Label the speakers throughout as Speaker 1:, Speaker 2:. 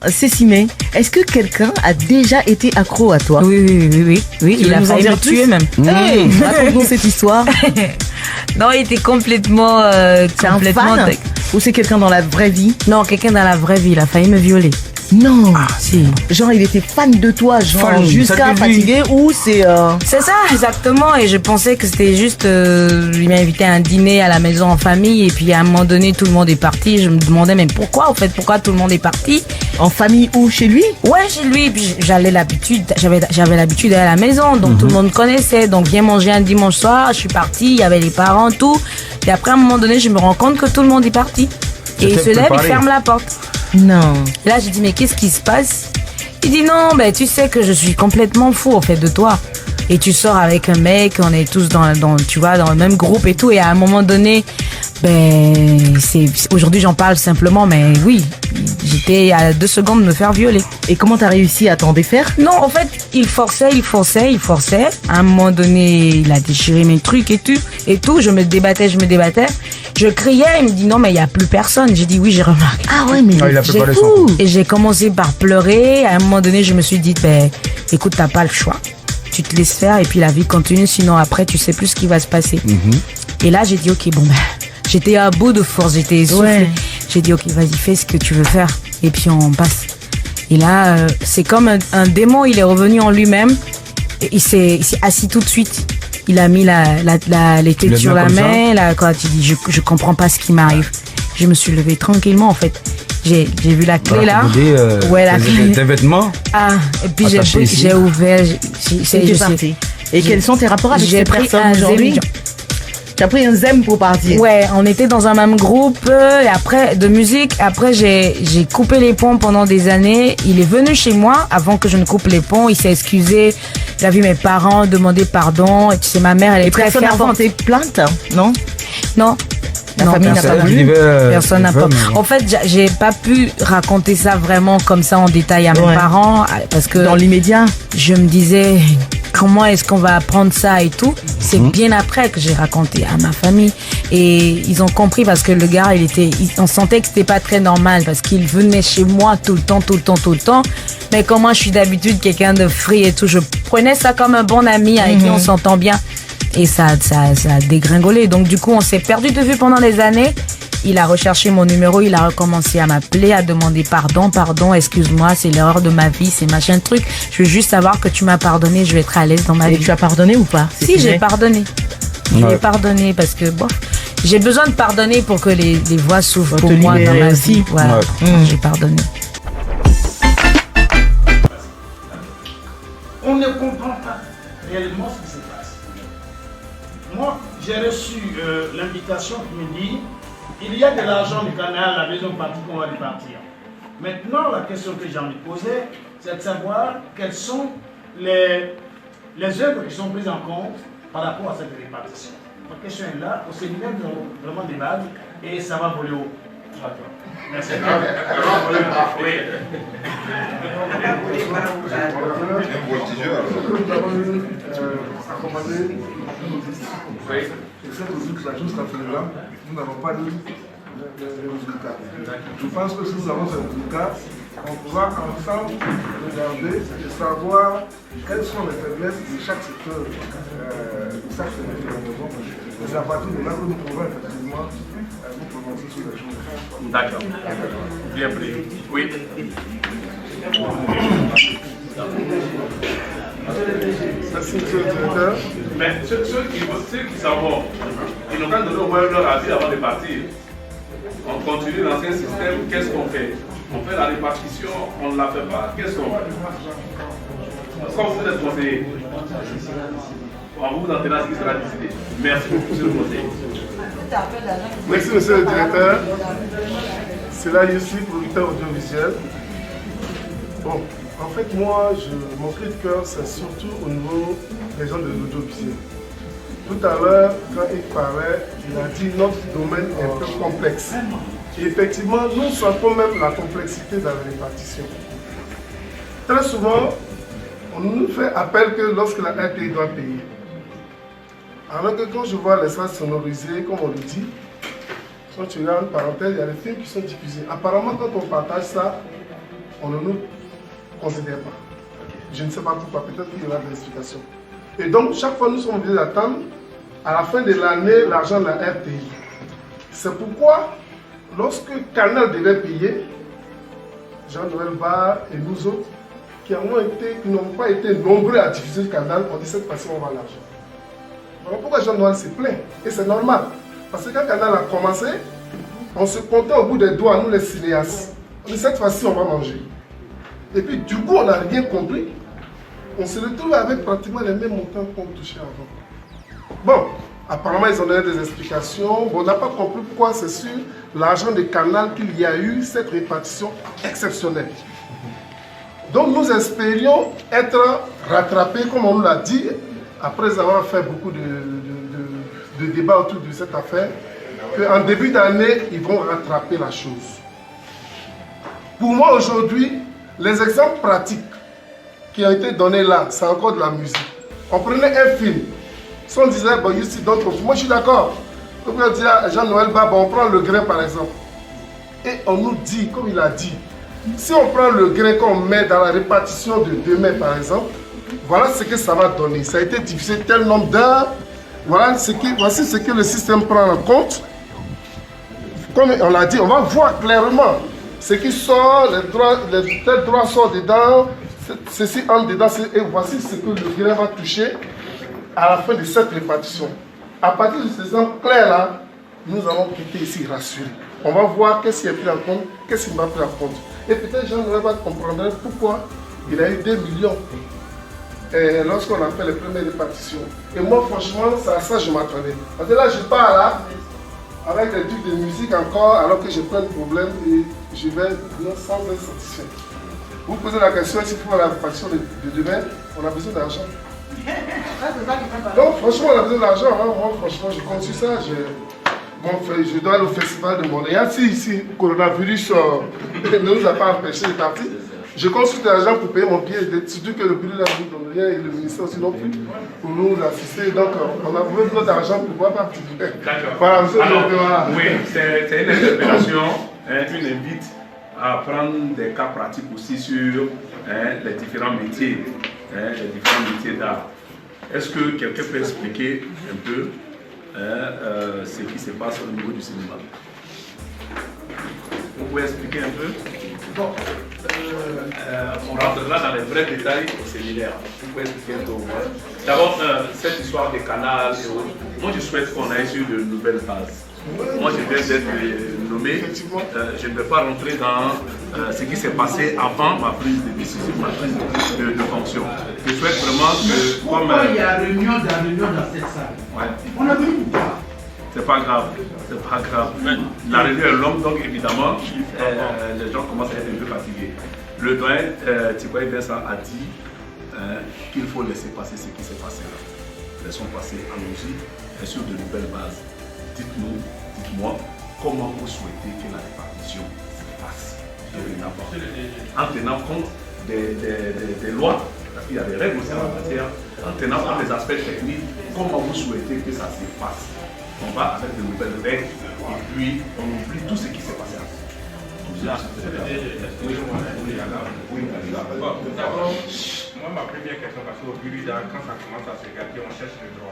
Speaker 1: Cécimé, est-ce que quelqu'un a déjà été accro à toi?
Speaker 2: Oui. Il a failli me tuer même.
Speaker 1: Hey, raconte-nous cette histoire.
Speaker 2: Non, il était complètement...
Speaker 1: C'est un fan ou c'est quelqu'un dans la vraie vie?
Speaker 2: Non, quelqu'un dans la vraie vie, il a failli me violer.
Speaker 1: Non.
Speaker 2: Si.
Speaker 1: Genre, il était fan de toi, genre
Speaker 3: Fan,
Speaker 1: jusqu'à fatigué ou c'est...
Speaker 2: C'est ça, exactement. Et je pensais que c'était juste... il m'a invité à un dîner à la maison en famille. Et puis à un moment donné, tout le monde est parti. Je me demandais, mais pourquoi, en fait, pourquoi tout le monde est parti?
Speaker 1: En famille ou chez lui?
Speaker 2: Ouais, chez lui. Et puis j'avais l'habitude d'aller à la maison. Donc tout le monde connaissait. Donc viens manger un dimanche soir. Je suis partie, il y avait les parents, tout. Et après, à un moment donné, je me rends compte que tout le monde est parti. Et il se lève, il ferme la porte.
Speaker 1: Non.
Speaker 2: Et là, j'ai dit, mais qu'est-ce qui se passe? Il dit, non, ben, tu sais que je suis complètement fou, en fait, de toi. Et tu sors avec un mec, on est tous tu vois, dans le même groupe et tout. Et à un moment donné, aujourd'hui, j'en parle simplement, mais oui, j'étais à 2 secondes de me faire violer.
Speaker 1: Et comment t'as réussi à t'en défaire?
Speaker 2: Non, en fait, il forçait. À un moment donné, il a déchiré mes trucs et tout. Je me débattais. Je criais, il me dit non, mais il n'y a plus personne. J'ai dit oui, j'ai remarqué.
Speaker 1: Ah ouais, mais
Speaker 3: c'est
Speaker 1: fou.
Speaker 2: Et j'ai commencé par pleurer. À un moment donné, je me suis dit, écoute, t'as pas le choix. Tu te laisses faire et puis la vie continue. Sinon, après, tu sais plus ce qui va se passer. Et là, j'ai dit, ok, j'étais à bout de force, j'étais essoufflée.
Speaker 1: Ouais.
Speaker 2: J'ai dit, ok, vas-y, fais ce que tu veux faire. Et puis, on passe. Et là, c'est comme un démon, il est revenu en lui-même. Et il s'est assis tout de suite. Il a mis les têtes sur la main. Là, quand il dit, je comprends pas ce qui m'arrive. Je me suis levée tranquillement, en fait. J'ai vu la clé là.
Speaker 3: Ouais, la clé. Tes vêtements.
Speaker 2: Ah, et puis j'ai ouvert.
Speaker 1: C'est parti. Et quels sont tes rapports avec ces personnes aujourd'hui? Tu as pris un zème pour partir.
Speaker 2: Ouais, on était dans un même groupe et après de musique. Après j'ai coupé les ponts pendant des années. Il est venu chez moi avant que je ne coupe les ponts. Il s'est excusé. Il a vu mes parents demander pardon. Et tu sais, ma mère, elle est très
Speaker 1: personne n'a
Speaker 2: fervente.
Speaker 1: porté plainte, non?
Speaker 2: Non.
Speaker 1: La famille n'a pas voulu.
Speaker 2: Personne n'a pas. En fait, j'ai pas pu raconter ça vraiment comme ça en détail à mes parents parce que
Speaker 1: dans l'immédiat,
Speaker 2: je me disais comment est-ce qu'on va apprendre ça et tout. C'est bien après que j'ai raconté à ma famille et ils ont compris parce que le gars, on sentait que c'était pas très normal parce qu'il venait chez moi tout le temps. Mais comme moi, je suis d'habitude quelqu'un de free et tout, je prenais ça comme un bon ami avec qui on s'entend bien. Et ça a dégringolé. Donc du coup, on s'est perdu de vue pendant des années. Il a recherché mon numéro, il a recommencé à m'appeler, à demander pardon, excuse-moi, c'est l'erreur de ma vie, c'est machin truc. Je veux juste savoir que tu m'as pardonné, je vais être à l'aise dans ma vie.
Speaker 1: Et tu as pardonné ou pas?
Speaker 2: Si, j'ai pardonné. J'ai pardonné parce que j'ai besoin de pardonner pour que les voies s'ouvrent pour moi dans ma vie. Voilà. J'ai pardonné.
Speaker 4: On ne comprend pas réellement ce qui se passe. Moi, j'ai reçu l'invitation qui me dit il y a de l'argent du canal, la maison partie qu'on va répartir. Maintenant, la question que j'ai envie de poser, c'est de savoir quelles sont les œuvres qui sont prises en compte par rapport à cette répartition. Ma question est là, au séminaire, nous allons vraiment débattre et ça va voler haut. Merci.
Speaker 5: Cette résultat, jusqu'à présent, nous n'avons pas de résultat. Je pense que si nous avons ce résultat, on pourra ensemble regarder et savoir quelles sont les faiblesses de chaque secteur de chaque service de la maison. Et c'est à partir de là que nous pouvons effectivement nous prononcer sur les choses.
Speaker 6: D'accord. Bien pris. Oui.
Speaker 5: Merci, monsieur le directeur.
Speaker 6: Mais ceux qui s'en vont, ils n'ont qu'à donner au moins leur avis avant de partir. On continue l'ancien système, qu'est-ce qu'on fait? On fait la répartition, on ne la fait pas, qu'est-ce qu'on fait? Quand vous êtes conseiller, on vous entendra ce qui sera décidé. Merci beaucoup, monsieur le conseiller.
Speaker 5: Merci, monsieur le directeur. C'est là, ici, producteur audiovisuel. Bon, en fait, moi, mon cri de cœur, c'est surtout au niveau des gens de l'audiovisuel. Tout à l'heure, quand il parlait, il a dit notre domaine est un peu complexe. Et effectivement, nous sentons même la complexité dans la répartition. Très souvent, on nous fait appel que lorsque la RTI doit payer. Alors que quand je vois les salles sonorisées, comme on le dit, quand tu regardes une parenthèse, il y a des films qui sont diffusés. Apparemment, quand on partage ça, on ne nous considère pas. Je ne sais pas pourquoi, peut-être qu'il y aura des explications. Et donc, chaque fois, nous sommes obligés d'attendre à la fin de l'année l'argent de la RTI. C'est pourquoi, lorsque Canal devait payer, Jean-Noël Barre et nous autres, qui n'ont pas été nombreux à diffuser le Canal, on dit cette fois-ci on va l'argent. Voilà pourquoi Jean-Noël se plaint. Et c'est normal. Parce que quand Canal a commencé, on se comptait au bout des doigts, nous les cinéastes. On dit cette fois-ci on va manger. Et puis du coup on n'a rien compris. On se retrouve avec pratiquement les mêmes montants qu'on touchait avant. Bon, apparemment ils ont donné des explications. Bon, on n'a pas compris pourquoi c'est sur l'argent de Canal qu'il y a eu cette répartition exceptionnelle. Donc nous espérions être rattrapés, comme on nous l'a dit, après avoir fait beaucoup de débats autour de cette affaire, qu'en début d'année, ils vont rattraper la chose. Pour moi aujourd'hui, les exemples pratiques qui ont été donnés là, c'est encore de la musique. On prenait un film, si on disait, bon, ici, d'autres, moi je suis d'accord. On peut dire à Jean-Noël Barre, on prend le grain par exemple. Et on nous dit, comme il a dit, si on prend le grain qu'on met dans la répartition de demain par exemple, voilà ce que ça va donner. Ça a été diffusé tel nombre d'heures, voici ce que le système prend en compte. Comme on l'a dit, on va voir clairement ce qui sort, tel droit sort dedans, ceci entre dedans, et voici ce que le grain va toucher à la fin de cette répartition. À partir de ces exemples clairs-là, nous allons quitter ici rassurés. On va voir qu'est-ce qui est pris en compte, qu'est-ce qui ne va pas pris en compte. Et peut-être Jean-Noël va comprendre pourquoi il a eu 2 millions lorsqu'on a fait les premières répartitions. Et moi, franchement, c'est à ça que je m'attendais. Parce que là, je pars là, avec des trucs de musique encore, alors que j'ai plein de problèmes et je vais sans être satisfait. Vous posez la question, s'il faut la répartition de demain, on a besoin d'argent. Donc, franchement, on a besoin d'argent. Hein. Moi, franchement, je compte sur ça. Je dois aller au festival de Montréal. Si le coronavirus ne nous a pas empêché de partir, je compte sur l'argent pour payer mon billet. Surtout que le bureau de la ville de Montréal et le ministère aussi non plus pour nous assister. Donc, on a besoin d'argent pour pouvoir partir.
Speaker 6: D'accord.
Speaker 5: Voilà,
Speaker 6: alors, oui, c'est une interpellation, une invite à prendre des cas pratiques aussi sur les différents métiers, d'art. Est-ce que quelqu'un peut expliquer un peu ce qui se passe au niveau du cinéma? Vous pouvez expliquer un peu? Bon, on rentrera dans les vrais détails au séminaire. Vous pouvez expliquer un peu au moins. D'abord, cette histoire des canals et autres, moi je souhaite qu'on aille sur de nouvelles bases. Moi je viens d'être nommé, je ne vais pas rentrer dans ce qui s'est passé avant ma prise de décision, ma prise de fonction. Je souhaite vraiment que...
Speaker 4: Pourquoi il y a réunion dans cette salle?
Speaker 6: Ouais.
Speaker 4: On a vu pourquoi?
Speaker 6: C'est pas grave, c'est pas grave. La réunion est longue, donc évidemment, les gens commencent à être un peu fatigués. Le doyen Tikoy Bensa a dit qu'il faut laisser passer ce qui s'est passé là. Laissons passer, allons-y, et sur de nouvelles bases. Dites-moi, comment vous souhaitez que la répartition se passe en tenant compte des lois, parce qu'il y a des règles aussi en matière, en tenant compte des aspects techniques, comment vous souhaitez que ça se passe. On va avec de nouvelles règles et puis on oublie tout ce qui s'est passé.
Speaker 7: D'abord, moi ma première question, parce qu'au bureau d'art, quand ça commence à se regarder, on cherche le droit.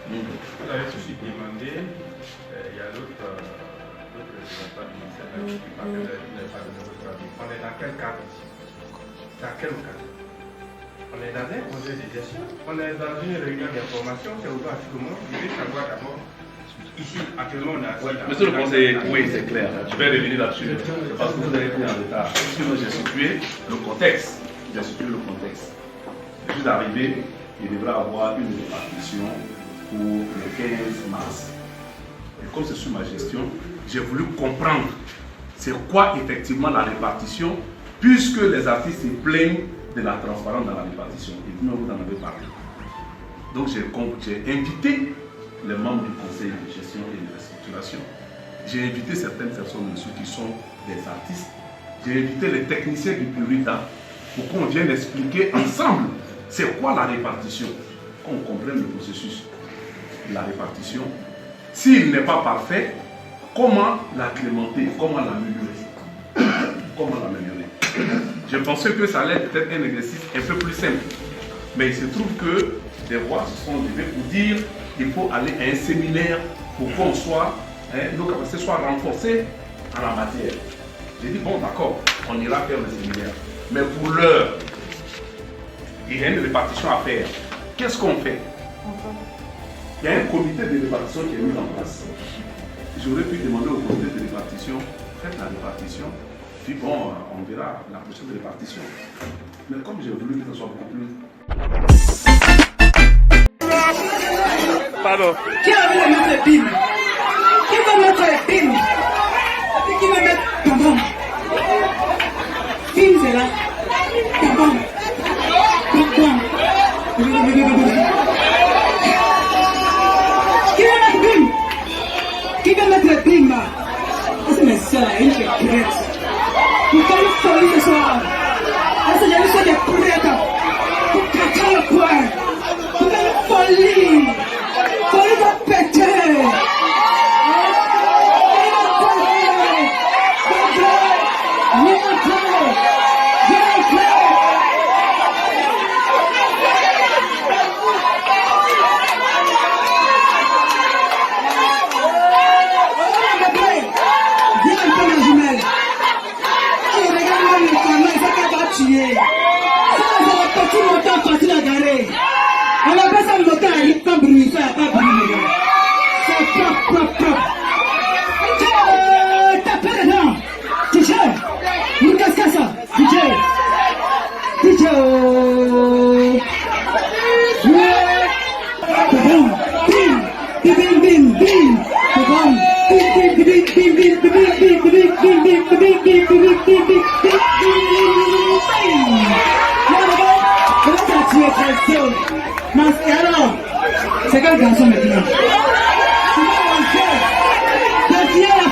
Speaker 7: Vous avez aussi demandé, il y a d'autres représentants du ministère qui parlent de on est dans quel cadre ici? Dans quel cadre? On est dans un conseil de gestion, on est dans une réunion d'information, c'est ouvert à tout le monde. Je vais savoir d'abord, ici, actuellement, on a...
Speaker 6: Monsieur le conseiller, oui, c'est clair. Je vais revenir là-dessus, parce que vous avez pris en retard. Sinon, j'ai situé le contexte. Je suis arrivé, il devrait avoir une répartition pour le 15 mars. Et comme c'est sur ma gestion, j'ai voulu comprendre c'est quoi effectivement la répartition, puisque les artistes se plaignent de la transparence dans la répartition. Et vous en avez parlé. Donc j'ai invité les membres du conseil de gestion et de restructuration. J'ai invité certaines personnes dessus qui sont des artistes. J'ai invité les techniciens du Purita pour qu'on vienne expliquer ensemble c'est quoi la répartition, qu'on comprenne le processus de la répartition. S'il n'est pas parfait, comment l'acclémenter, comment l'améliorer. Je pensais que ça allait peut-être un exercice un peu plus simple. Mais il se trouve que des rois se sont levés pour dire qu'il faut aller à un séminaire pour qu'on soit, nos capacités soient renforcées en la matière. J'ai dit, bon d'accord, on ira faire le séminaire. Mais pour l'heure, il y a une répartition à faire. Qu'est-ce qu'on fait? Il y a un comité de répartition qui est mis en place. J'aurais pu demander au comité de répartition, faites la répartition, puis bon, on verra la prochaine répartition. Mais comme j'ai voulu que ça soit beaucoup plus...
Speaker 8: Pardon. Qui a envie de mettre les bim? Qui va mettre les bim? Qui va mettre bonbon? Bim, c'est là. Bonbon. Bonbon. Qui va mettre bim? Qui va mettre les bim? C'est mes soeurs, une qui est prête. Vous faites une folie ce soir. Est-ce que j'ai vu ça des prêtres? Vous craquez le poing. Vous faites une folie. Folie va péter. On appelle ça le moteur, il n'y a pas de bruit, ça n'a pas de bruit. C'est propre. Tapez dedans. DJ, nous qu'est-ce que ça? DJ. C'est quel garçon maintenant? C'est la